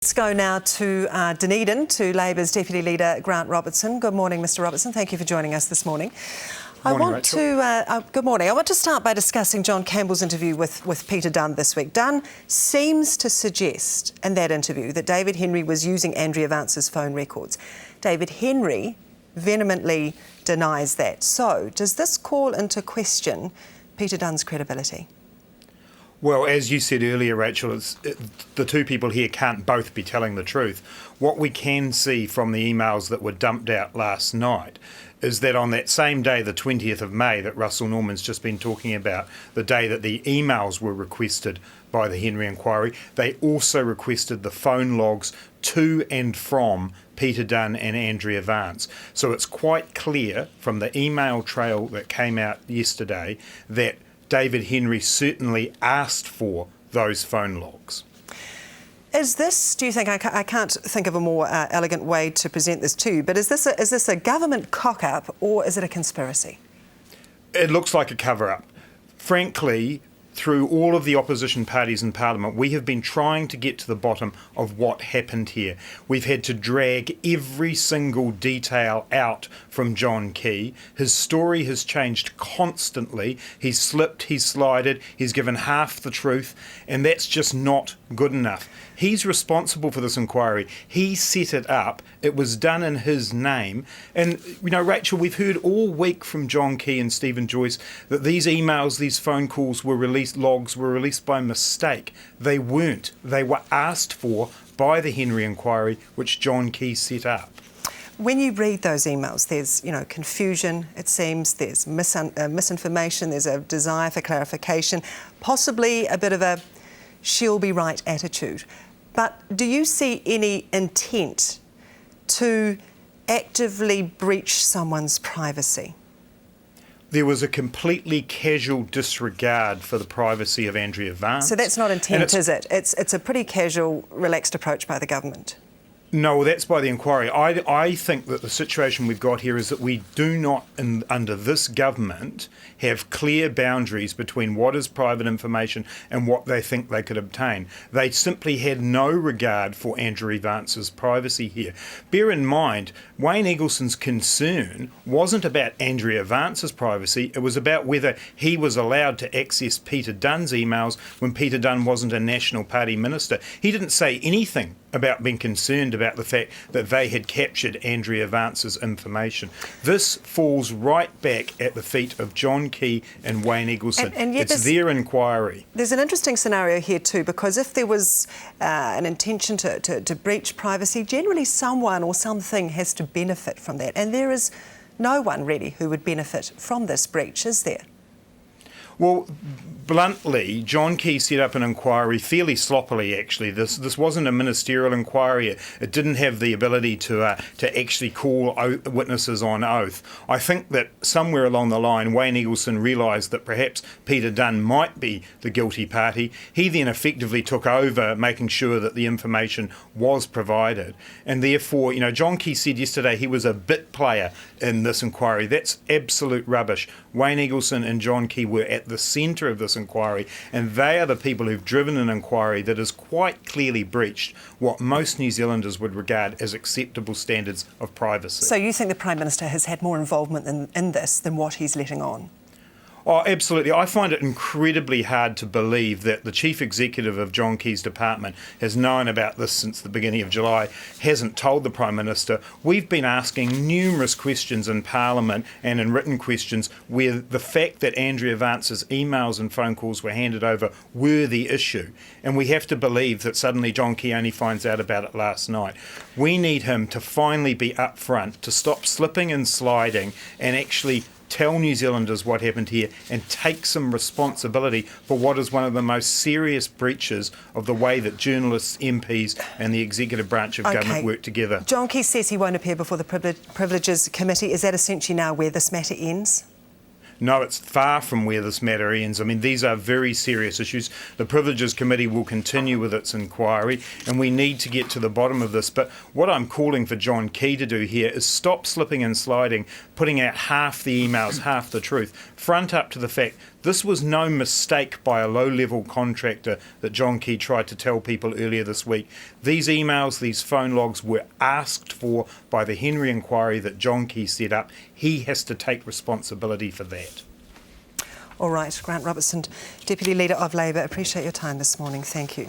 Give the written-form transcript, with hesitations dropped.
Let's go now to Dunedin, to Labour's Deputy Leader Grant Robertson. Good morning, Mr Robertson. Thank you for joining us this morning. Good morning. I want to start by discussing John Campbell's interview with Peter Dunn this week. Dunn seems to suggest in that interview that David Henry was using Andrea Vance's phone records. David Henry vehemently denies that. So, does this call into question Peter Dunn's credibility? Well, as you said earlier, Rachel, the two people here can't both be telling the truth. What we can see from the emails that were dumped out last night is that on that same day, the 20th of May, that Russell Norman's just been talking about, the day that the emails were requested by the Henry inquiry, they also requested the phone logs to and from Peter Dunn and Andrea Vance. So it's quite clear from the email trail that came out yesterday that David Henry certainly asked for those phone logs. Is this, do you think, I can't think of a more elegant way to present this to you, but is this a government cock-up or is it a conspiracy? It looks like a cover-up. Frankly, through all of the opposition parties in Parliament, we have been trying to get to the bottom of what happened here. We've had to drag every single detail out from John Key. His story has changed constantly. He's slipped, he's slided, he's given half the truth, and that's just not good enough. He's responsible for this inquiry. He set it up. It was done in his name. And, you know, Rachel, we've heard all week from John Key and Stephen Joyce that these emails, these phone calls were released, logs were released by mistake. They weren't. They were asked for by the Henry inquiry, which John Key set up. When you read those emails, there's, confusion, it seems, there's misinformation, there's a desire for clarification, possibly a bit of a she'll be right attitude. But do you see any intent to actively breach someone's privacy? There was a completely casual disregard for the privacy of Andrea Vance. So that's not intent, is it? It's a pretty casual, relaxed approach by the government. No, that's by the inquiry. I think that the situation we've got here is that we do not, under this government, have clear boundaries between what is private information and what they think they could obtain. They simply had no regard for Andrea Vance's privacy here. Bear in mind, Wayne Eggleston's concern wasn't about Andrea Vance's privacy, it was about whether he was allowed to access Peter Dunn's emails when Peter Dunn wasn't a National Party minister. He didn't say anything about being concerned about the fact that they had captured Andrea Vance's information. This falls right back at the feet of John Key and Wayne Eggleston. And yet it's their inquiry. There's an interesting scenario here too, because if there was an intention to breach privacy, generally someone or something has to benefit from that. And there is no one really who would benefit from this breach, is there? Well, bluntly, John Key set up an inquiry fairly sloppily, actually. This wasn't a ministerial inquiry. It didn't have the ability to actually call witnesses on oath. I think that somewhere along the line, Wayne Eggleston realised that perhaps Peter Dunn might be the guilty party. He then effectively took over making sure that the information was provided. And therefore, John Key said yesterday he was a bit player in this inquiry. That's absolute rubbish. Wayne Eggleston and John Key were at the centre of this inquiry, and they are the people who've driven an inquiry that has quite clearly breached what most New Zealanders would regard as acceptable standards of privacy. So you think the Prime Minister has had more involvement in this than what he's letting on? Oh, absolutely. I find it incredibly hard to believe that the Chief Executive of John Key's department has known about this since the beginning of July, hasn't told the Prime Minister. We've been asking numerous questions in Parliament and in written questions where the fact that Andrea Vance's emails and phone calls were handed over were the issue. And we have to believe that suddenly John Key only finds out about it last night. We need him to finally be upfront, to stop slipping and sliding and actually tell New Zealanders what happened here and take some responsibility for what is one of the most serious breaches of the way that journalists, MPs and the executive branch of government work together. John Key says he won't appear before the Privileges Committee. Is that essentially now where this matter ends? No, it's far from where this matter ends. I mean, these are very serious issues. The Privileges Committee will continue with its inquiry, and we need to get to the bottom of this. But what I'm calling for John Key to do here is stop slipping and sliding, putting out half the emails, half the truth. Front up to the fact This was no mistake by a low-level contractor that John Key tried to tell people earlier this week. These emails, these phone logs were asked for by the Henry inquiry that John Key set up. He has to take responsibility for that. All right, Grant Robertson, Deputy Leader of Labour, appreciate your time this morning. Thank you.